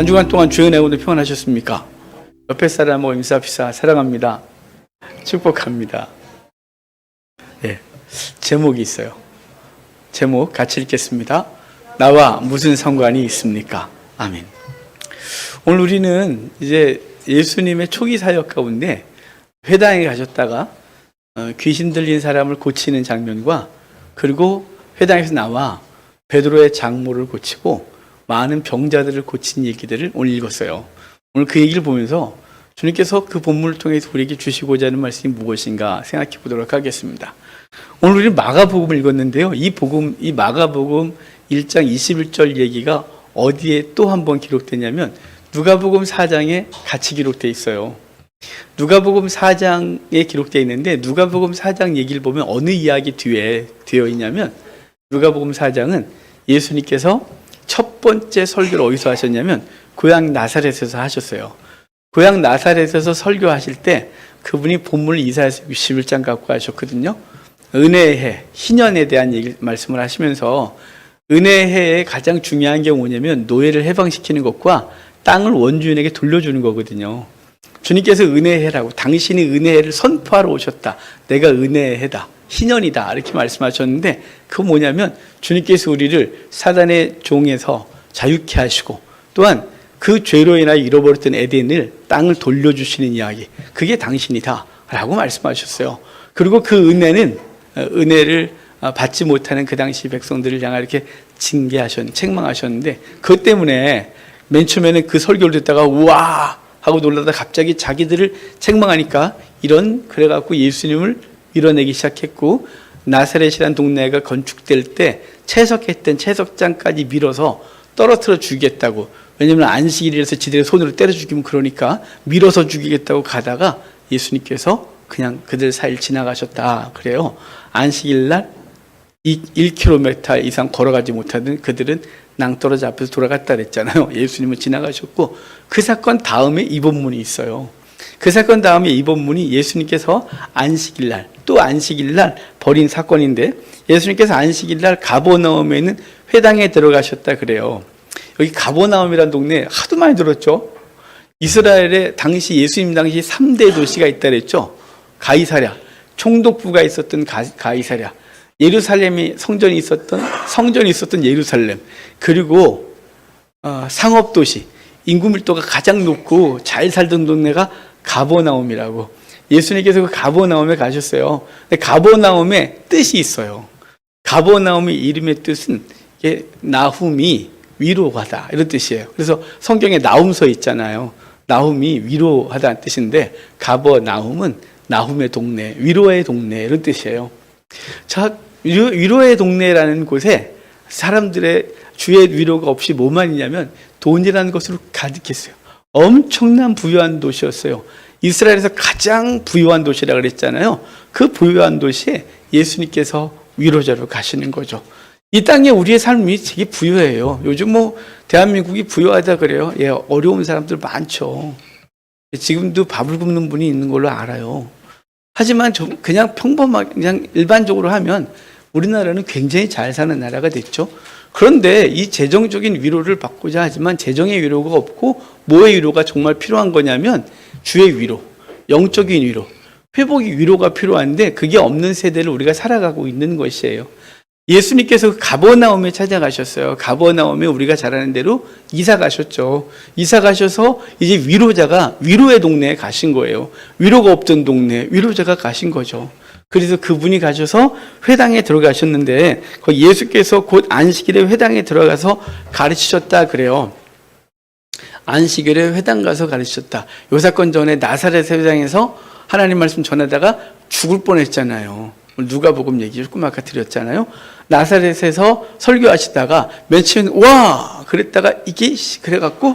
한 주간 동안 주의 내오늘 평안하셨습니까? 옆에 사람하고 인사합시다. 사랑합니다. 축복합니다. 예, 제목이 있어요. 제목 같이 읽겠습니다. 나와 무슨 상관이 있습니까? 아멘. 오늘 우리는 이제 예수님의 초기 사역 가운데 회당에 가셨다가 귀신 들린 사람을 고치는 장면과, 그리고 회당에서 나와 베드로의 장모를 고치고 많은 병자들을 고친 얘기들을 오늘 읽었어요. 오늘 그 얘기를 보면서 주님께서 그 본문을 통해서 우리에게 주시고자 하는 말씀이 무엇인가 생각해 보도록 하겠습니다. 오늘 우리는 마가복음을 읽었는데요. 이 마가복음 1장 21절 얘기가 어디에 또 한 번 기록되냐면 누가복음 4장에 같이 기록되어 있어요. 누가복음 4장에 기록되어 있는데 누가복음 4장 얘기를 보면 어느 이야기 뒤에 되어 있냐면, 누가복음 4장은 예수님께서 첫 번째 설교를 어디서 하셨냐면 고향 나사렛에서 하셨어요. 고향 나사렛에서 설교하실 때 그분이 본문을 이사야서 61장 갖고 하셨거든요. 은혜의 해, 희년에 대한 말씀을 하시면서 은혜의 해에 가장 중요한 게 뭐냐면 노예를 해방시키는 것과 땅을 원주인에게 돌려주는 거거든요. 주님께서 은혜의 해라고, 당신이 은혜의 해를 선포하러 오셨다. 내가 은혜의 해다. 희년이다. 이렇게 말씀하셨는데, 그거 뭐냐면 주님께서 우리를 사단의 종에서 자유케 하시고, 또한 그 죄로 인하여 잃어버렸던 에덴을 땅을 돌려주시는 이야기, 그게 당신이다 라고 말씀하셨어요. 그리고 그 은혜를 받지 못하는 그 당시 백성들을 향하여 이렇게 책망하셨는데, 그것 때문에 맨 처음에는 그 설교를 듣다가 우와 하고 놀라다 갑자기 자기들을 책망하니까 그래갖고 예수님을 밀어내기 시작했고, 나사렛이라는 동네가 건축될 때 채석했던 채석장까지 밀어서 떨어뜨려 죽이겠다고, 왜냐하면 안식일이라서 지들의 손으로 때려 죽이면 그러니까 밀어서 죽이겠다고 가다가 예수님께서 그냥 그들 사이를 지나가셨다 그래요. 안식일날 1km 이상 걸어가지 못하던 그들은 낭떠러지 앞에서 돌아갔다 그랬잖아요. 예수님은 지나가셨고, 그 사건 다음에 이 본문이 있어요. 그 사건 다음에 이 본문이 예수님께서 또 안식일날 벌인 사건인데, 예수님께서 안식일날 가버나움에 있는 회당에 들어가셨다 그래요. 여기 가버나움이라는 동네 하도 많이 들었죠. 이스라엘에 당시 예수님 당시 3대 도시가 있다 그랬죠. 가이사랴, 총독부가 있었던 가이사랴, 예루살렘이 성전이 있었던 예루살렘, 그리고 상업도시, 인구 밀도가 가장 높고 잘 살던 동네가 가버나움이라고. 예수님께서 그 가버나움에 가셨어요. 근데 가버나움에 뜻이 있어요. 가버나움의 이름의 뜻은 나훔이 위로하다 이런 뜻이에요. 그래서 성경에 나훔서 있잖아요. 나훔이 위로하다는 뜻인데, 가버나움은 나훔의 동네, 위로의 동네 이런 뜻이에요. 자, 위로의 동네라는 곳에 사람들의 주의 위로가 없이 뭐만 있냐면 돈이라는 것으로 가득했어요. 엄청난 부유한 도시였어요. 이스라엘에서 가장 부유한 도시라고 그랬잖아요. 그 부유한 도시에 예수님께서 위로자로 가시는 거죠. 이 땅에 우리의 삶이 되게 부유해요. 요즘 대한민국이 부유하다 그래요. 예, 어려운 사람들 많죠. 지금도 밥을 굶는 분이 있는 걸로 알아요. 하지만 그냥 평범하게 그냥 일반적으로 하면 우리나라는 굉장히 잘 사는 나라가 됐죠. 그런데 이 재정적인 위로를 받고자 하지만 재정의 위로가 없고, 뭐의 위로가 정말 필요한 거냐면 주의 위로, 영적인 위로, 회복의 위로가 필요한데 그게 없는 세대를 우리가 살아가고 있는 것이에요. 예수님께서 가버나움에 찾아가셨어요. 가버나움에 우리가 잘 아는 대로 이사 가셨죠. 이사 가셔서 이제 위로자가 위로의 동네에 가신 거예요. 위로가 없던 동네 위로자가 가신 거죠. 그래서 그분이 가셔서 회당에 들어가셨는데, 거기 예수께서 곧 안식일에 회당에 들어가서 가르치셨다 그래요. 안식일에 회당 가서 가르치셨다. 요 사건 전에 나사렛 회당에서 하나님 말씀 전하다가 죽을 뻔했잖아요. 누가복음 얘기 조금 아까 드렸잖아요. 나사렛에서 설교하시다가 맨 처음에 와 그랬다가 그래갖고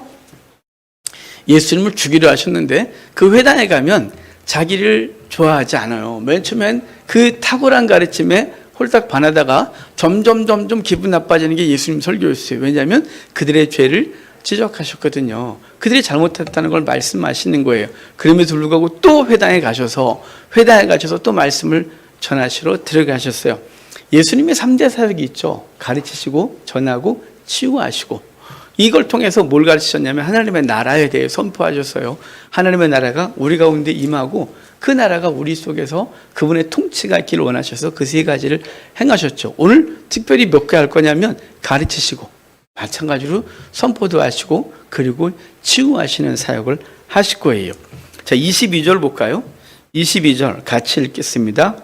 예수님을 죽이려 하셨는데, 그 회당에 가면 자기를 좋아하지 않아요. 맨 처음엔 그 탁월한 가르침에 홀딱 반하다가 점점 기분 나빠지는 게 예수님 설교였어요. 왜냐하면 그들의 죄를 지적하셨거든요. 그들이 잘못했다는 걸 말씀하시는 거예요. 그럼에도 불구하고 또 회당에 가셔서 또 말씀을 전하시러 들어가셨어요. 예수님의 3대 사역이 있죠. 가르치시고 전하고 치유하시고. 이걸 통해서 뭘 가르치셨냐면 하나님의 나라에 대해 선포하셨어요. 하나님의 나라가 우리 가운데 임하고 그 나라가 우리 속에서 그분의 통치가 있기를 원하셔서 그 세 가지를 행하셨죠. 오늘 특별히 몇 개 할 거냐면 가르치시고 마찬가지로 선포도 하시고 그리고 치유하시는 사역을 하실 거예요. 자, 22절 볼까요? 22절 같이 읽겠습니다.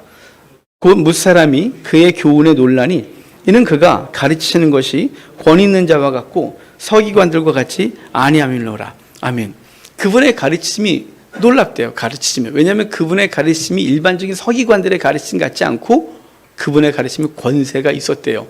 곧 무사람이 그의 교훈에 놀라니 이는 그가 가르치시는 것이 권위 있는 자와 같고 서기관들과 같이 아니함이로라. 아멘. 그분의 가르침이 놀랍대요. 가르치심이. 왜냐하면 그분의 가르침이 일반적인 서기관들의 가르침 같지 않고 그분의 가르침이 권세가 있었대요.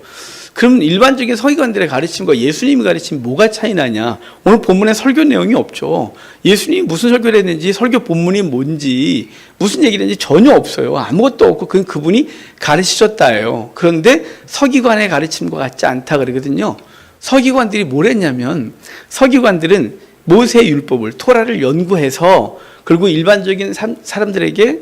그럼 일반적인 서기관들의 가르침과 예수님의 가르침이 뭐가 차이 나냐? 오늘 본문에 설교 내용이 없죠. 예수님이 무슨 설교를 했는지, 설교 본문이 뭔지, 무슨 얘기를 했는지 전혀 없어요. 아무것도 없고 그건 그분이 가르치셨다예요. 그런데 서기관의 가르침과 같지 않다 그러거든요. 서기관들이 뭘 했냐면 서기관들은 모세의 율법을, 토라를 연구해서 그리고 일반적인 사람들에게,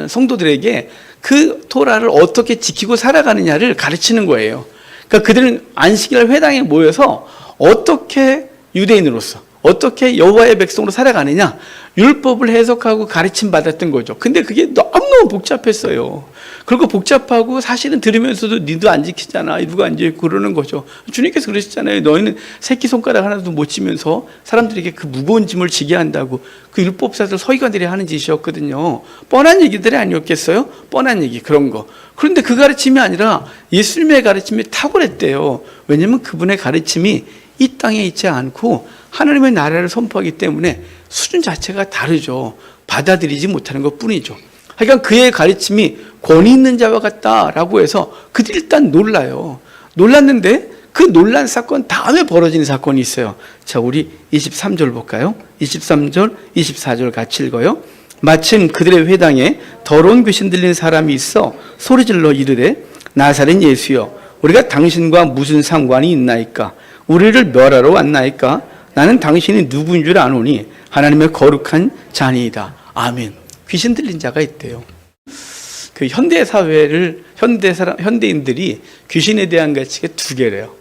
성도들에게 그 토라를 어떻게 지키고 살아가느냐를 가르치는 거예요. 그러니까 그들은 안식일 회당에 모여서 어떻게 유대인으로서 어떻게 여호와의 백성으로 살아가느냐 율법을 해석하고 가르침 받았던 거죠. 근데 그게 너무너무 복잡했어요. 그리고 복잡하고 사실은 들으면서도 니도 안 지키잖아. 누가 안 지키고 그러는 거죠. 주님께서 그러시잖아요. 너희는 새끼손가락 하나도 못 치면서 사람들에게 그 무거운 짐을 지게 한다고. 그 율법사들 서기관들이 하는 짓이었거든요. 뻔한 얘기들이 아니었겠어요? 뻔한 얘기 그런 거. 그런데 그 가르침이 아니라 예수님의 가르침이 탁월했대요. 왜냐하면 그분의 가르침이 이 땅에 있지 않고 하나님의 나라를 선포하기 때문에 수준 자체가 다르죠. 받아들이지 못하는 것뿐이죠. 그러니까 그의 가르침이 권위 있는 자와 같다라고 해서 그들이 일단 놀라요. 놀랐는데 그 놀란 사건 다음에 벌어지는 사건이 있어요. 자, 우리 23절 볼까요? 23절, 24절 같이 읽어요. 마침 그들의 회당에 더러운 귀신 들린 사람이 있어 소리질러 이르되 나사렛 예수여 우리가 당신과 무슨 상관이 있나이까? 우리를 멸하러 왔나이까? 나는 당신이 누구인 줄 아노니 하나님의 거룩한 자니이다. 아멘. 귀신 들린 자가 있대요. 그 현대 사회를 현대인들이 귀신에 대한 가치가 두 개래요.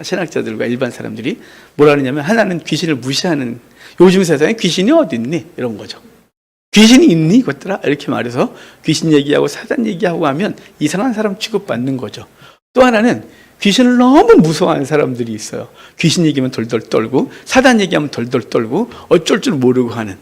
신학자들과 일반 사람들이 뭐라 하느냐면 하나는 귀신을 무시하는 요즘 세상에 귀신이 어디 있니? 이런 거죠. 귀신이 있니? 이것들아? 이렇게 말해서 귀신 얘기하고 사단 얘기하고 하면 이상한 사람 취급받는 거죠. 또 하나는 귀신을 너무 무서워하는 사람들이 있어요. 귀신 얘기하면 덜덜 떨고 사단 얘기하면 덜덜 떨고 어쩔 줄 모르고 하는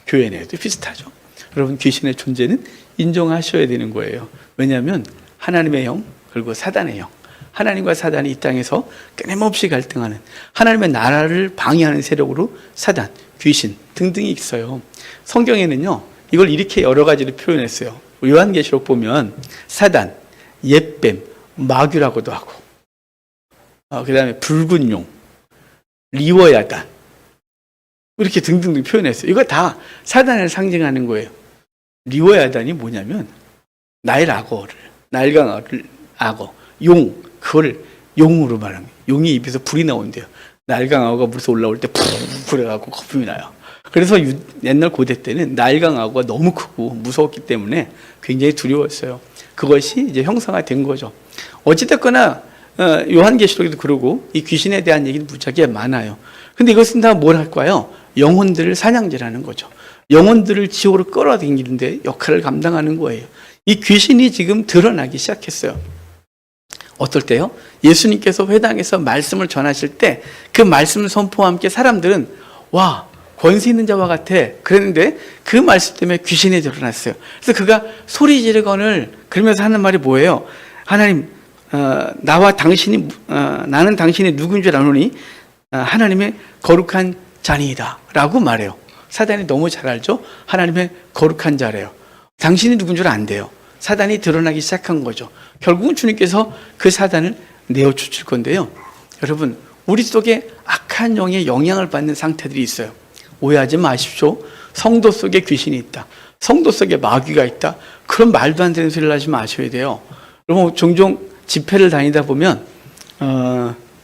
교회 내에도 비슷하죠. 여러분 귀신의 존재는 인정하셔야 되는 거예요. 왜냐하면 하나님의 영 그리고 사단의 영 하나님과 사단이 이 땅에서 끊임없이 갈등하는 하나님의 나라를 방해하는 세력으로 사단, 귀신 등등이 있어요. 성경에는요 이걸 이렇게 여러 가지로 표현했어요. 요한계시록 보면 사단, 옛뱀, 마귀라고도 하고 그 다음에 붉은 용, 리워야단 이렇게 등등등 표현했어요. 이거 다 사단을 상징하는 거예요. 리워야단이 뭐냐면 나일 악어를, 날강 악어, 용, 그거를 용으로 말하는 거예요. 용이 입에서 불이 나온대요. 날강 악어가 물에서 올라올 때 푹 그래갖고 거품이 나요. 그래서 옛날 고대 때는 날강 악어가 너무 크고 무서웠기 때문에 굉장히 두려웠어요. 그것이 이제 형상화된 거죠. 어찌됐거나 요한계시록에도 그러고 이 귀신에 대한 얘기는 무지하게 많아요. 근데 이것은 다 뭘 할까요? 영혼들을 사냥질하는 거죠. 영혼들을 지옥으로 끌어당기는데 역할을 감당하는 거예요. 이 귀신이 지금 드러나기 시작했어요. 어떨 때요? 예수님께서 회당에서 말씀을 전하실 때 그 말씀 선포와 함께 사람들은 와 권세 있는 자와 같아 그랬는데 그 말씀 때문에 귀신이 드러났어요. 그래서 그가 소리 지르거늘 그러면서 하는 말이 뭐예요? 하나님 나와 당신이 나는 당신이 누구인 줄 아노니 하나님의 거룩한 자니이다 라고 말해요. 사단이 너무 잘 알죠? 하나님의 거룩한 자래요. 당신이 누군 줄 안대요. 사단이 드러나기 시작한 거죠. 결국은 주님께서 그 사단을 내어쫓을 건데요. 여러분 우리 속에 악한 영의 영향을 받는 상태들이 있어요. 오해하지 마십시오. 성도 속에 귀신이 있다. 성도 속에 마귀가 있다. 그런 말도 안 되는 소리를 하지 마셔야 돼요. 여러분 종종 집회를 다니다 보면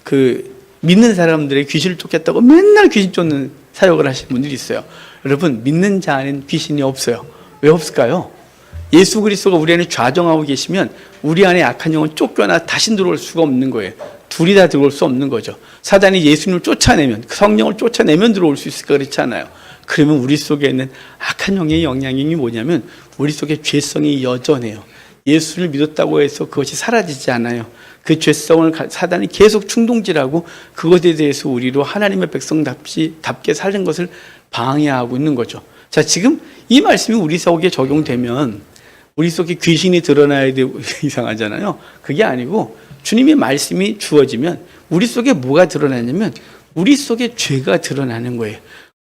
그 믿는 사람들의 귀신을 쫓겠다고 맨날 귀신 쫓는 사역을 하시는 분들이 있어요. 여러분 믿는 자 안에는 귀신이 없어요. 왜 없을까요? 예수 그리스도가 우리 안에 좌정하고 계시면 우리 안에 악한 영은 쫓겨나 다시 들어올 수가 없는 거예요. 둘이 다 들어올 수 없는 거죠. 사단이 예수님을 쫓아내면, 성령을 쫓아내면 들어올 수 있을까 그렇지 않아요. 그러면 우리 속에 있는 악한 영의 영향이 뭐냐면 우리 속에 죄성이 여전해요. 예수를 믿었다고 해서 그것이 사라지지 않아요. 그 죄성을 사단이 계속 충동질하고 그것에 대해서 우리로 하나님의 백성답게 사는 것을 방해하고 있는 거죠. 자, 지금 이 말씀이 우리 속에 적용되면 우리 속에 귀신이 드러나야 되고 이상하잖아요. 그게 아니고 주님의 말씀이 주어지면 우리 속에 뭐가 드러나냐면 우리 속에 죄가 드러나는 거예요.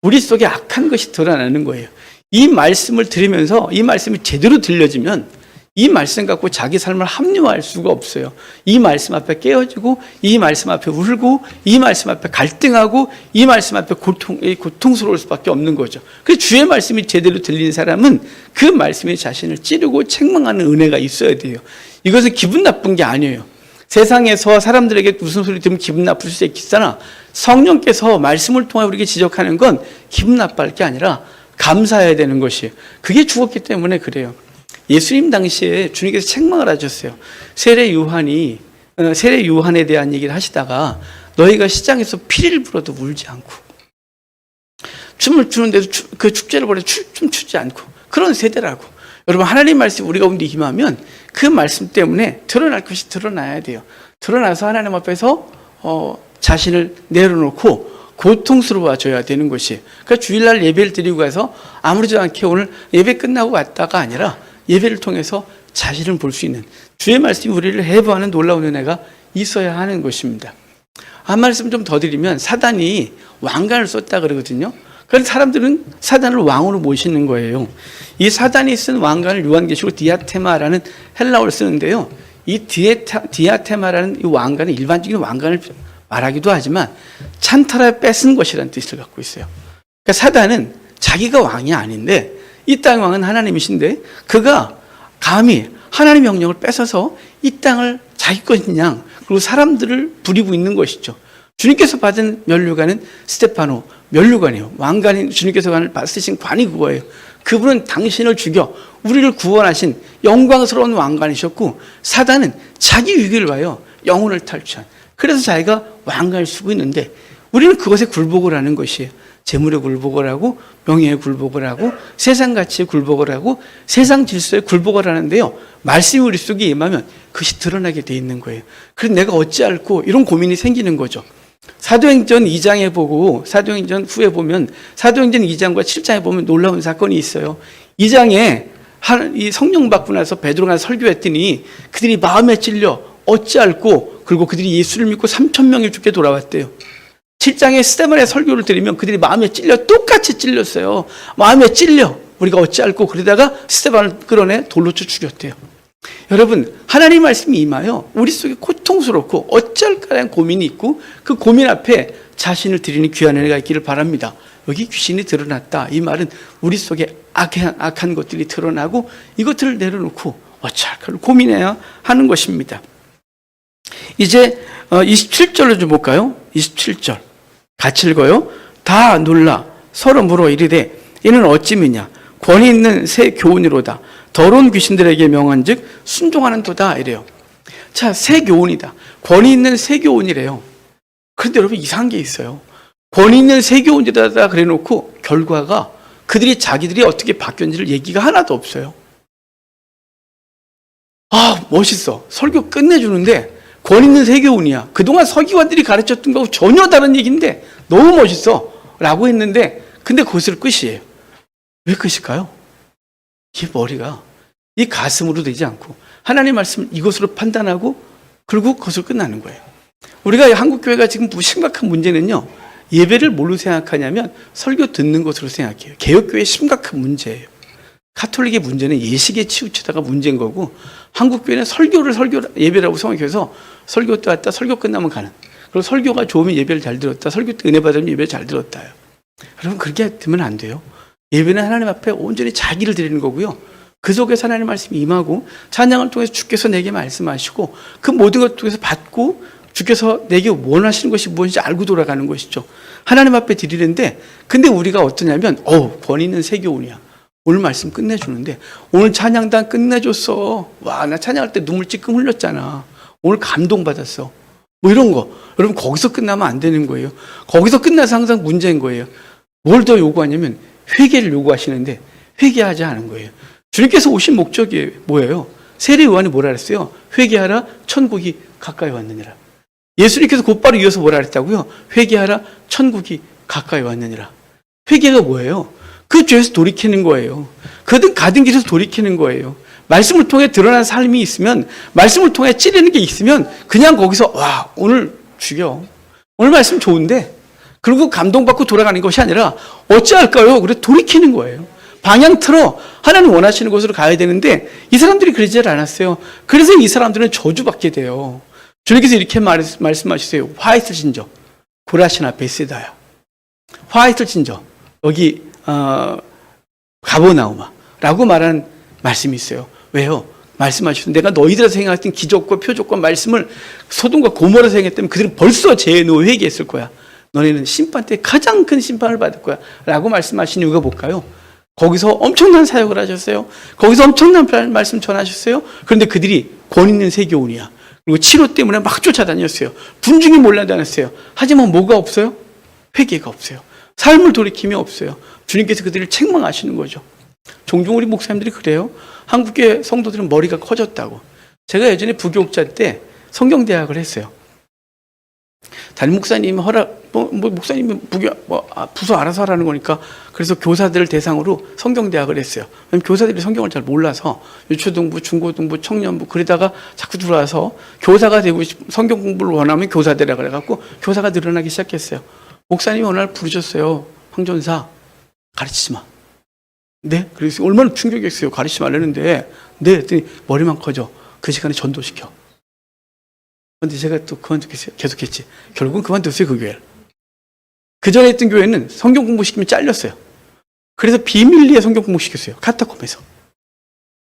우리 속에 악한 것이 드러나는 거예요. 이 말씀을 들으면서 이 말씀이 제대로 들려지면 이 말씀 갖고 자기 삶을 합리화할 수가 없어요. 이 말씀 앞에 깨어지고 이 말씀 앞에 울고 이 말씀 앞에 갈등하고 이 말씀 앞에 고통스러울 수밖에 없는 거죠. 그래서 주의 말씀이 제대로 들리는 사람은 그 말씀에 자신을 찌르고 책망하는 은혜가 있어야 돼요. 이것은 기분 나쁜 게 아니에요. 세상에서 사람들에게 무슨 소리 들으면 기분 나쁠 수 있겠으나 성령께서 말씀을 통해 우리에게 지적하는 건 기분 나빠할 게 아니라 감사해야 되는 것이에요. 그게 죽었기 때문에 그래요. 예수님 당시에 주님께서 책망을 하셨어요. 세례 요한에 대한 얘기를 하시다가 너희가 시장에서 피리를 불어도 울지 않고 춤을 추는데도 그 축제를 벌여 춤추지 않고 그런 세대라고. 여러분 하나님 말씀 우리가 가운데 임하면 그 말씀 때문에 드러날 것이 드러나야 돼요. 드러나서 하나님 앞에서 자신을 내려놓고 고통스러워져야 되는 것이에요. 그러니까 주일날 예배를 드리고 가서 아무렇지도 않게 오늘 예배 끝나고 갔다가 아니라 예배를 통해서 자신을 볼 수 있는 주의 말씀이 우리를 해부하는 놀라운 은혜가 있어야 하는 것입니다. 한 말씀 좀 더 드리면 사단이 왕관을 썼다 그러거든요. 그래서 사람들은 사단을 왕으로 모시는 거예요. 이 사단이 쓴 왕관을 요한계시록 디아테마라는 헬라어를 쓰는데요. 이 디아테마라는 이 왕관은 일반적인 왕관을 말하기도 하지만 찬탈하여 뺏은 것이라는 뜻을 갖고 있어요. 그러니까 사단은 자기가 왕이 아닌데 이 땅의 왕은 하나님이신데 그가 감히 하나님의 명령을 뺏어서 이 땅을 자기 것인 양 그리고 사람들을 부리고 있는 것이죠. 주님께서 받은 면류관은 스테파노 면류관이에요. 왕관인 주님께서 쓰신 관이 그거예요. 그분은 당신을 죽여 우리를 구원하신 영광스러운 왕관이셨고 사단은 자기 위기를 위하여 영혼을 탈취한 그래서 자기가 왕관을 쓰고 있는데 우리는 그것에 굴복을 하는 것이에요. 재물에 굴복을 하고 명예에 굴복을 하고 세상 가치에 굴복을 하고 세상 질서에 굴복을 하는데요. 말씀이 우리 속에 임하면 그것이 드러나게 돼 있는 거예요. 그래서 내가 어찌할꼬 이런 고민이 생기는 거죠. 사도행전 2장에 보고 사도행전 후에 보면 사도행전 2장과 7장에 보면 놀라운 사건이 있어요. 2장에 이 성령 받고 나서 베드로가 설교했더니 그들이 마음에 찔려 어찌할꼬 그리고 그들이 예수를 믿고 3,000명이 죽게 돌아왔대요. 7장에 스데반의 설교를 들으면 그들이 마음에 찔려 똑같이 찔렸어요. 마음에 찔려 우리가 어찌할꼬 그러다가 스데반을 끌어내 돌로 쳐 죽였대요. 여러분 하나님 말씀이 임하여 우리 속에 고통스럽고 어찌할까라는 고민이 있고 그 고민 앞에 자신을 드리는 귀한 은혜가 있기를 바랍니다. 여기 귀신이 드러났다. 이 말은 우리 속에 악한 것들이 드러나고 이것들을 내려놓고 어찌할까를 고민해야 하는 것입니다. 이제 27절로 좀 볼까요? 27절 같이 읽어요. 다 놀라 서로 물어 이르되 이는 어찌미냐 권위 있는 새 교훈이로다. 더러운 귀신들에게 명한즉 순종하는 도다 이래요. 자, 새 교훈이다. 권위 있는 새 교훈이래요. 그런데 여러분 이상한 게 있어요. 권위 있는 새 교훈이다 그래놓고 결과가 자기들이 어떻게 바뀌었는지를 얘기가 하나도 없어요. 아 멋있어. 설교 끝내주는데 권위 있는 새 교훈이야. 그동안 서기관들이 가르쳤던 거하고 전혀 다른 얘기인데 너무 멋있어 라고 했는데 근데 그것을 끝이에요. 왜 끝일까요? 이 머리가 이 가슴으로 되지 않고 하나님 말씀을 이것으로 판단하고 그리고 그것으로 끝나는 거예요. 우리가 한국교회가 지금 심각한 문제는요. 예배를 뭘로 생각하냐면 설교 듣는 것으로 생각해요. 개혁교회의 심각한 문제예요. 가톨릭의 문제는 예식에 치우치다가 문제인 거고 한국교회는 예배라고 생각해서 설교 때 왔다 설교 끝나면 가는 그리고 설교가 좋으면 예배를 잘 들었다 설교 때 은혜 받으면 예배를 잘 들었다요. 여러분 그렇게 되면 안 돼요. 예배는 하나님 앞에 온전히 자기를 드리는 거고요. 그 속에서 하나님 말씀이 임하고 찬양을 통해서 주께서 내게 말씀하시고 그 모든 것 통해서 받고 주께서 내게 원하시는 것이 무엇인지 알고 돌아가는 것이죠. 하나님 앞에 드리는데 근데 우리가 어떠냐면 권위 있는 새 교훈이야. 오늘 말씀 끝내주는데 오늘 찬양단 끝내줬어. 와, 나 찬양할 때 눈물 찔끔 흘렸잖아. 오늘 감동받았어. 뭐 이런 거. 여러분 거기서 끝나면 안 되는 거예요. 거기서 끝나서 항상 문제인 거예요. 뭘 더 요구하냐면 회개를 요구하시는데 회개하지 않은 거예요. 주님께서 오신 목적이 뭐예요? 세례 요한이 뭐라 그랬어요? 회개하라 천국이 가까이 왔느니라. 예수님께서 곧바로 이어서 뭐라 그랬다고요? 회개하라 천국이 가까이 왔느니라. 회개가 뭐예요? 그 죄에서 돌이키는 거예요. 그든 가든 길에서 돌이키는 거예요. 말씀을 통해 드러난 삶이 있으면, 말씀을 통해 찌르는 게 있으면 그냥 거기서 와 오늘 죽여. 오늘 말씀 좋은데 그리고 감동받고 돌아가는 것이 아니라 어찌할까요? 그래 돌이키는 거예요. 방향 틀어 하나님 원하시는 곳으로 가야 되는데 이 사람들이 그러지 않았어요. 그래서 이 사람들은 저주받게 돼요. 주님께서 이렇게 말씀하시세요. 화이트 진저 고라시나 베세다야. 화이트 진저 여기 가버나우마라고 말하는 말씀이 있어요. 왜요? 말씀하시죠. 내가 너희들에서 행했던 기적과 표적과 말씀을 소돔과 고모라에서 행했다면 그들은 벌써 죄의 노에 회개했을 거야. 너네는 심판 때 가장 큰 심판을 받을 거야. 라고 말씀하신 이유가 뭘까요? 거기서 엄청난 사역을 하셨어요. 거기서 엄청난 말씀 전하셨어요. 그런데 그들이 권 있는 세교훈이야. 그리고 치료 때문에 막 쫓아다녔어요. 분중이 몰려다녔어요. 하지만 뭐가 없어요? 회개가 없어요. 삶을 돌이킴이 없어요. 주님께서 그들을 책망하시는 거죠. 종종 우리 목사님들이 그래요. 한국의 성도들은 머리가 커졌다고. 제가 예전에 부교육자 때 성경대학을 했어요. 담임 목사님이 목사님이 부서 알아서 하라는 거니까 그래서 교사들을 대상으로 성경대학을 했어요. 왜냐면 교사들이 성경을 잘 몰라서 유초등부, 중고등부, 청년부 그러다가 자꾸 들어와서 교사가 되고 성경 공부를 원하면 교사되라 그래갖고 교사가 늘어나기 시작했어요. 목사님이 어느 날 부르셨어요. 황전사 가르치지 마. 네? 그래서 얼마나 충격이었어요. 가르치지 말라는데 네 했더니 머리만 커져. 그 시간에 전도시켜. 그런데 제가 또 그만두겠어요. 계속했지. 결국은 그만뒀어요. 그 교회를. 그 전에 했던 교회는 성경 공부시키면 잘렸어요. 그래서 비밀리에 성경 공부시켰어요. 카타콤에서.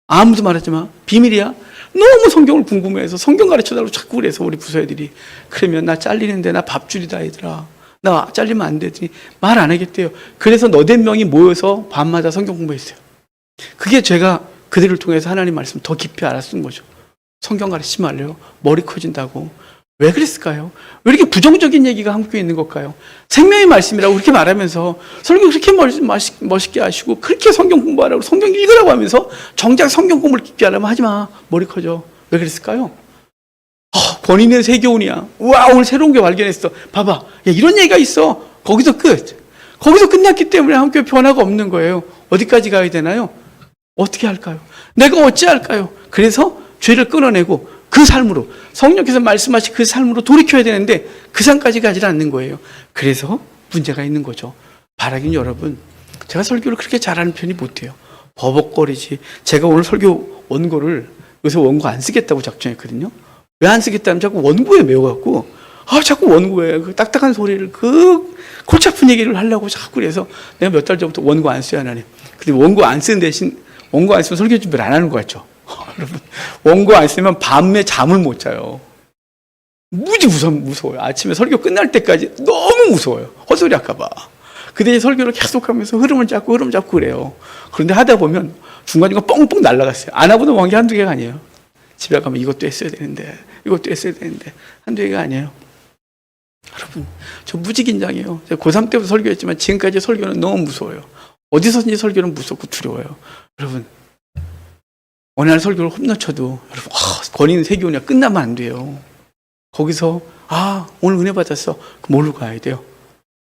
아무도 말하지 마. 비밀이야. 너무 성경을 궁금해해서 성경 가르쳐달라고 자꾸 그래서 우리 부서 애들이. 그러면 나 잘리는데 나 밥줄이다 얘들아. 나 잘리면 안 되더니 말 안 하겠대요. 그래서 너댓 명이 모여서 밤마다 성경 공부했어요. 그게 제가 그들을 통해서 하나님 말씀 더 깊이 알았던 거죠. 성경 가르치지 말래요. 머리 커진다고. 왜 그랬을까요? 왜 이렇게 부정적인 얘기가 한국에 있는 걸까요? 생명의 말씀이라고 그렇게 말하면서 설교 그렇게 멋있게 하시고 그렇게 성경 공부하라고 성경 읽으라고 하면서 정작 성경 공부를 깊게 하려면 하지 마. 머리 커져. 왜 그랬을까요? 권위는 세교훈이야. 우와 오늘 새로운 게 발견했어. 봐봐. 야, 이런 얘기가 있어. 거기서 끝. 거기서 끝났기 때문에 한국에 변화가 없는 거예요. 어디까지 가야 되나요? 어떻게 할까요? 내가 어찌할까요? 그래서 죄를 끊어내고 그 삶으로 성령께서 말씀하신 그 삶으로 돌이켜야 되는데 그 삶까지 가지 않는 거예요. 그래서 문제가 있는 거죠. 바라긴 여러분 제가 설교를 그렇게 잘하는 편이 못해요. 버벅거리지. 제가 오늘 설교 원고를 요새 원고 안 쓰겠다고 작정했거든요. 왜 안 쓰겠다면 자꾸 원고에 매워갖고 자꾸 원고에 그 딱딱한 소리를 그 골치 아픈 얘기를 하려고 자꾸 그래서 내가 몇 달 전부터 원고 안 써야 하나님. 근데 원고 안 쓰는 대신 원고 안 쓰면 설교 준비를 안 하는 거 같죠. 여러분 원고 안 쓰면 밤에 잠을 못 자요. 무지 무서워요. 아침에 설교 끝날 때까지 너무 무서워요. 헛소리 할까 봐. 그 대신 설교를 계속하면서 흐름 잡고 그래요. 그런데 하다 보면 중간중간 뻥뻥 날아갔어요. 안 하고도 먹은 게 한두 개가 아니에요. 집에 가면 이것도 했어야 되는데 이것도 했어야 되는데 한두 개가 아니에요. 여러분 저 무지 긴장해요. 제가 고3 때부터 설교했지만 지금까지 설교는 너무 무서워요. 어디서든지 설교는 무섭고 두려워요. 여러분 어느 날 설교를 홈런쳐도 여러분 권위는 세교훈이야 끝나면 안 돼요. 거기서 오늘 은혜 받았어. 그럼 뭘로 가야 돼요?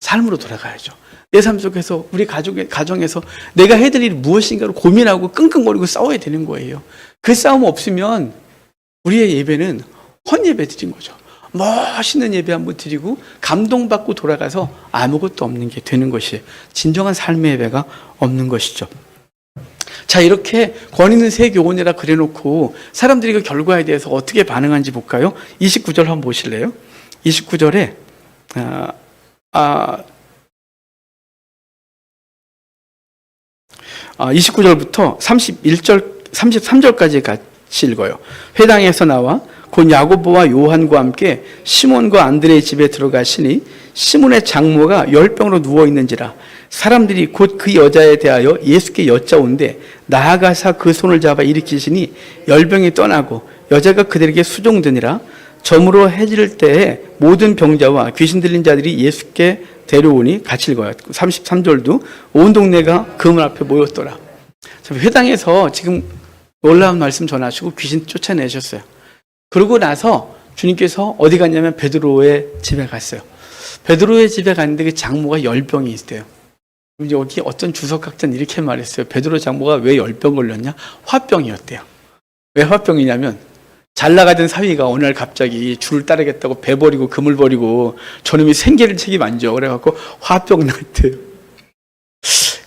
삶으로 돌아가야죠. 내 삶 속에서 우리 가정에서 내가 해야 될 일이 무엇인가를 고민하고 끙끙거리고 싸워야 되는 거예요. 그 싸움 없으면 우리의 예배는 헛예배 드린 거죠. 멋있는 예배 한번 드리고 감동받고 돌아가서 아무것도 없는 게 되는 것이 진정한 삶의 예배가 없는 것이죠. 자, 이렇게 권위 있는 세 교훈이라 그래놓고 사람들이 그 결과에 대해서 어떻게 반응한지 볼까요? 29절 한번 보실래요? 29절에 29절부터 33절까지 같이 읽어요. 회당에서 나와 곧 야고보와 요한과 함께 시몬과 안드레의 집에 들어가시니 시몬의 장모가 열병으로 누워있는지라 사람들이 곧 그 여자에 대하여 예수께 여짜온데 나아가사 그 손을 잡아 일으키시니 열병이 떠나고 여자가 그들에게 수종드니라. 점으로 해질 때에 모든 병자와 귀신 들린 자들이 예수께 데려오니 같이 읽어요. 33절도 온 동네가 그물 앞에 모였더라. 회당에서 지금 놀라운 말씀 전하시고 귀신 쫓아내셨어요. 그러고 나서 주님께서 어디 갔냐면 베드로의 집에 갔어요. 베드로의 집에 갔는데 그 장모가 열병이 있대요. 여기 어떤 주석학자는 이렇게 말했어요. 베드로 장모가 왜 열병 걸렸냐? 화병이었대요. 왜 화병이냐면 잘 나가던 사위가 어느 날 갑자기 줄을 따르겠다고 배 버리고 그물 버리고 저놈이 생계를 책임 안 져. 그래갖고 화병 났대요.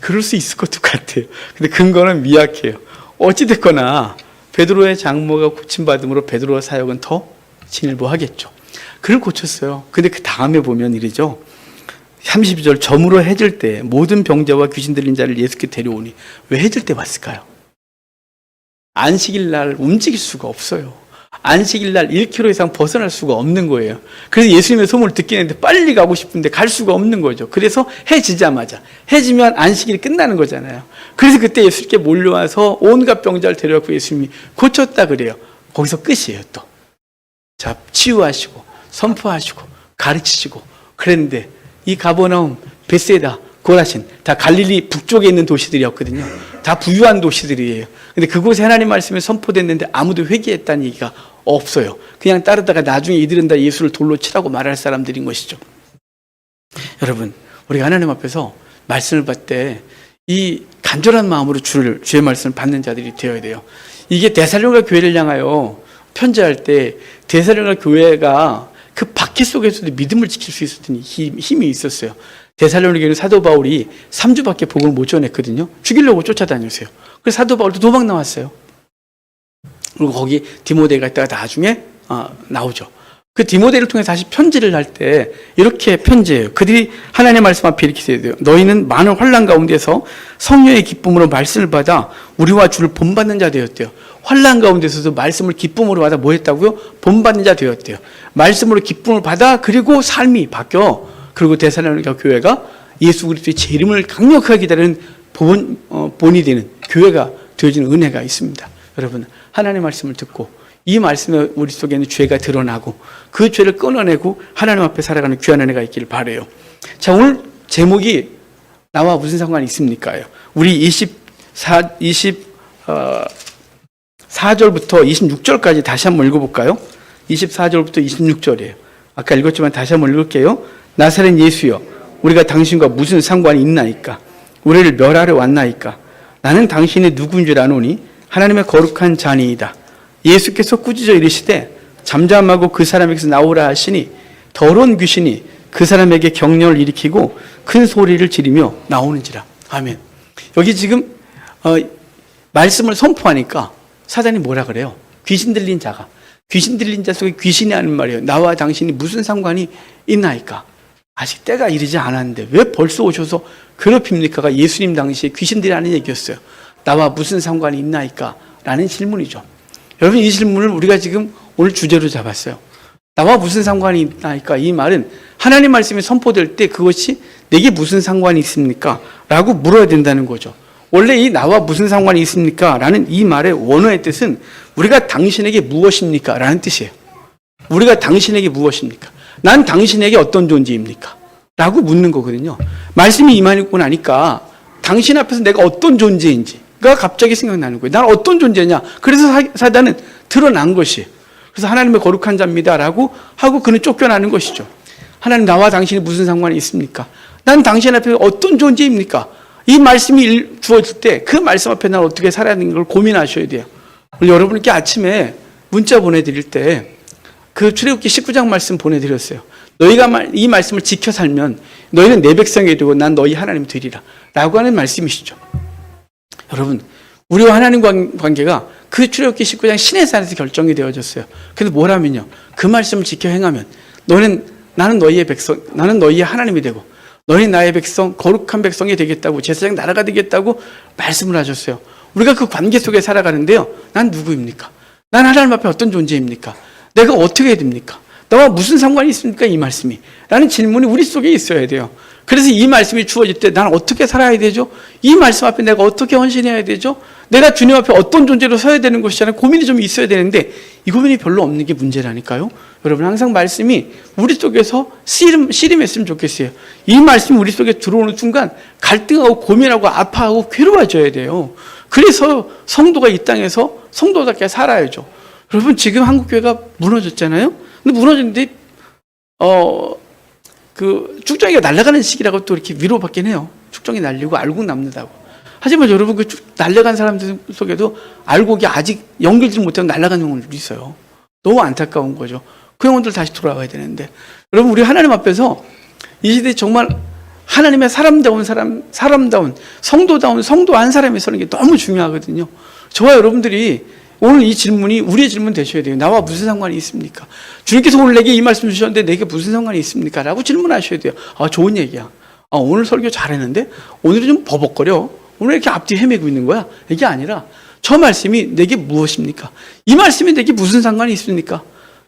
그럴 수 있을 것도 같아요. 근데 근거는 미약해요. 어찌됐거나 베드로의 장모가 고침받음으로 베드로의 사역은 더 진일보하겠죠. 그를 고쳤어요. 근데 그 다음에 보면 이러죠. 32절 점으로 해질 때 모든 병자와 귀신 들린 자를 예수께 데려오니 왜 해질 때 왔을까요? 안식일 날 움직일 수가 없어요. 안식일 날 1km 이상 벗어날 수가 없는 거예요. 그래서 예수님의 소문을 듣긴 했는데 빨리 가고 싶은데 갈 수가 없는 거죠. 그래서 해지자마자 해지면 안식일이 끝나는 거잖아요. 그래서 그때 예수님께 몰려와서 온갖 병자를 데려와서 예수님이 고쳤다 그래요. 거기서 끝이에요 또. 자, 치유하시고 선포하시고 가르치시고 그랬는데 이 가버나움, 베세다, 고라신 다 갈릴리 북쪽에 있는 도시들이었거든요. 다 부유한 도시들이에요. 근데 그곳에 하나님 말씀이 선포됐는데 아무도 회개했다는 얘기가 없어요. 그냥 따르다가 나중에 이들은 다 예수를 돌로 치라고 말할 사람들인 것이죠. 여러분, 우리가 하나님 앞에서 말씀을 받을 때 이 간절한 마음으로 주의 말씀을 받는 자들이 되어야 돼요. 이게 데살로니가 교회를 향하여 편지할 때 데살로니가 교회가 그 박해 속에서도 믿음을 지킬 수 있었던 힘이 있었어요. 데살로니가 교회는 사도 바울이 3주밖에 복음을 못 전했거든요. 죽이려고 쫓아다녔어요. 그래서 사도 바울도 도망 나왔어요. 그리고 거기 디모데가 있다가 나중에 나오죠. 그 디모데를 통해 다시 편지를 할 때 이렇게 편지해요. 그들이 하나님의 말씀 앞에 이렇게 써야 돼요. 너희는 많은 환난 가운데서 성령의 기쁨으로 말씀을 받아 우리와 주를 본받는 자 되었대요. 환난 가운데서도 말씀을 기쁨으로 받아 뭐 했다고요? 본받는 자 되었대요. 말씀으로 기쁨을 받아 그리고 삶이 바뀌어. 그리고 데살로니가 교회가 예수 그리스도의 제 이름을 강력하게 기다리는 본이 되는 교회가 되어지는 은혜가 있습니다. 여러분, 하나님의 말씀을 듣고 이 말씀에 우리 속에는 죄가 드러나고 그 죄를 끊어내고 하나님 앞에 살아가는 귀한 은혜가 있기를 바라요. 자, 오늘 제목이 나와 무슨 상관이 있습니까요? 우리 24절부터 26절까지 다시 한번 읽어볼까요? 24절부터 26절이에요. 아까 읽었지만 다시 한번 읽을게요. 나사렛 예수여, 우리가 당신과 무슨 상관이 있나이까? 우리를 멸하러 왔나이까? 나는 당신이 누구인 줄 아노니 하나님의 거룩한 자니이다. 예수께서 꾸짖어 이르시되 잠잠하고 그 사람에게서 나오라 하시니 더러운 귀신이 그 사람에게 경련을 일으키고 큰 소리를 지르며 나오는지라. 아멘. 여기 지금 말씀을 선포하니까 사단이 뭐라 그래요? 귀신 들린 자가. 귀신 들린 자 속에 귀신이 하는 말이에요. 나와 당신이 무슨 상관이 있나이까? 아직 때가 이르지 않았는데 왜 벌써 오셔서 괴롭힙니까가 예수님 당시에 귀신들이 하는 얘기였어요. 나와 무슨 상관이 있나이까? 라는 질문이죠. 여러분, 이 질문을 우리가 지금 오늘 주제로 잡았어요. 나와 무슨 상관이 있나이까? 이 말은 하나님 말씀이 선포될 때 그것이 내게 무슨 상관이 있습니까? 라고 물어야 된다는 거죠. 원래 이 나와 무슨 상관이 있습니까? 라는 이 말의 원어의 뜻은 우리가 당신에게 무엇입니까? 라는 뜻이에요. 우리가 당신에게 무엇입니까? 난 당신에게 어떤 존재입니까? 라고 묻는 거거든요. 말씀이 임하고 나니까 당신 앞에서 내가 어떤 존재인지 가 갑자기 생각나는 거예요. 난 어떤 존재냐? 그래서 사단은 드러난 것이에요. 그래서 하나님의 거룩한 자입니다 라고 하고 그는 쫓겨나는 것이죠. 하나님, 나와 당신이 무슨 상관이 있습니까? 난 당신 앞에 어떤 존재입니까? 이 말씀이 주어질 때 그 말씀 앞에 난 어떻게 살아야 하는 걸 고민하셔야 돼요. 여러분께 아침에 문자 보내드릴 때 그 출애굽기 19장 말씀 보내드렸어요. 너희가 이 말씀을 지켜 살면 너희는 내 백성이 되고 난 너희 하나님이 되리라 라고 하는 말씀이시죠. 여러분, 우리와 하나님 관계가 그 출애굽기 19장 시내산에서 결정이 되어졌어요. 그래서 뭐라면요, 그 말씀을 지켜 행하면 나는 너희의 백성, 나는 너희의 하나님이 되고 너희 나의 백성, 거룩한 백성이 되겠다고, 제사장 나라가 되겠다고 말씀을 하셨어요. 우리가 그 관계 속에 살아가는데요, 난 누구입니까? 난 하나님 앞에 어떤 존재입니까? 내가 어떻게 해야 됩니까? 나와 무슨 상관이 있습니까? 이 말씀이. 라는 질문이 우리 속에 있어야 돼요. 그래서 이 말씀이 주어질 때 나는 어떻게 살아야 되죠? 이 말씀 앞에 내가 어떻게 헌신해야 되죠? 내가 주님 앞에 어떤 존재로 서야 되는 것이잖아요. 고민이 좀 있어야 되는데 이 고민이 별로 없는 게 문제라니까요. 여러분 항상 말씀이 우리 속에서 씨름했으면 좋겠어요. 이 말씀이 우리 속에 들어오는 순간 갈등하고 고민하고 아파하고 괴로워져야 돼요. 그래서 성도가 이 땅에서 성도답게 살아야죠. 여러분 지금 한국교회가 무너졌잖아요. 근데 무너졌는데 그 축정이가 날아가는 시기라고 또 이렇게 위로받긴 해요. 축정이 날리고 알곡 남는다고. 하지만 여러분 그 날아간 사람들 속에도 알곡이 아직 연결지 못하고 날아간 영혼들이 있어요. 너무 안타까운 거죠. 그 영혼들 다시 돌아와야 되는데 여러분 우리 하나님 앞에서 이 시대에 정말 하나님의 사람다운 성도다운 성도 한 사람이 서는 게 너무 중요하거든요. 저와 여러분들이 오늘 이 질문이 우리의 질문 되셔야 돼요. 나와 무슨 상관이 있습니까? 주님께서 오늘 내게 이 말씀 주셨는데 내게 무슨 상관이 있습니까? 라고 질문하셔야 돼요. 좋은 얘기야. 오늘 설교 잘했는데 오늘은 좀 버벅거려. 오늘 이렇게 앞뒤 헤매고 있는 거야. 이게 아니라 저 말씀이 내게 무엇입니까? 이 말씀이 내게 무슨 상관이 있습니까?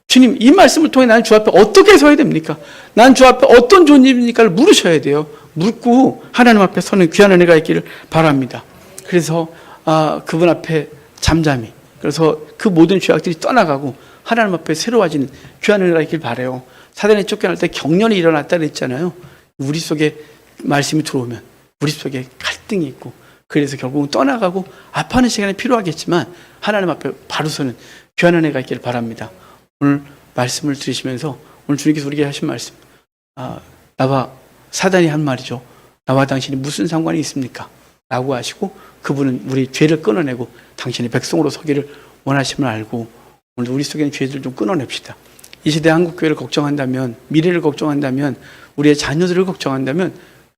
주님, 이 말씀을 통해 나는 주 앞에 어떻게 서야 됩니까? 난 주 앞에 어떤 존재입니까를 물으셔야 돼요. 묻고 하나님 앞에 서는 귀한 은혜가 있기를 바랍니다. 그래서 그분 앞에 잠잠히, 그래서 그 모든 죄악들이 떠나가고 하나님 앞에 새로워지는 귀한 은혜가 있길 바라요. 사단에 쫓겨날 때 경련이 일어났다 그랬잖아요. 우리 속에 말씀이 들어오면 우리 속에 갈등이 있고 그래서 결국은 떠나가고 아파하는 시간이 필요하겠지만 하나님 앞에 바로 서는 귀한 은혜가 있길 바랍니다. 오늘 말씀을 들으시면서 오늘 주님께서 우리에게 하신 말씀, 나와 사단이 한 말이죠. 나와 당신이 무슨 상관이 있습니까? 라고 하시고 그분은 우리 죄를 끊어내고 당신의 백성으로 서기를 원하심을 알고 오늘 우리 속에 있는 죄를 좀 끊어냅시다. 이 시대 한국교회를 걱정한다면, 미래를 걱정한다면, 우리의 자녀들을 걱정한다면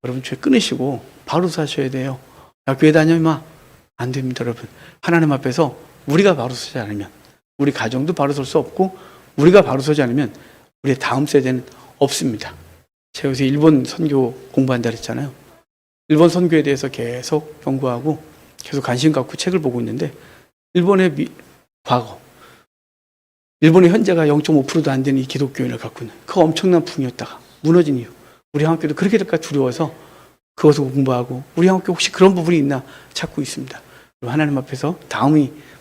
여러분 죄 끊으시고 바로 사셔야 돼요. 야, 교회 다녀 임마. 안 됩니다, 여러분. 하나님 앞에서 우리가 바로 서지 않으면 우리 가정도 바로 설 수 없고 우리가 바로 서지 않으면 우리의 다음 세대는 없습니다. 제가 요새 일본 선교 공부한다 그랬잖아요. 일본 선교에 대해서 계속 연구하고 계속 관심 갖고 책을 보고 있는데 일본의 과거, 일본의 현재가 0.5%도 안 되는 이 기독교인을 갖고 있는 그 엄청난 부흥이었다가 무너진 이유, 우리 한국교도 그렇게 될까 두려워서 그것을 공부하고 우리 한국교 혹시 그런 부분이 있나 찾고 있습니다. 하나님 앞에서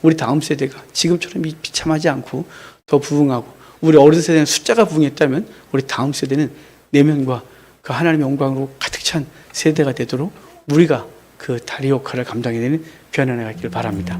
우리 다음 세대가 지금처럼 비참하지 않고 더 부흥하고 우리 어른 세대는 숫자가 부흥했다면 우리 다음 세대는 내면과 그 하나님의 영광으로 가득 찬 세대가 되도록 우리가 그 다리 역할을 감당해야 되는 귀한 은혜가 있기를 바랍니다.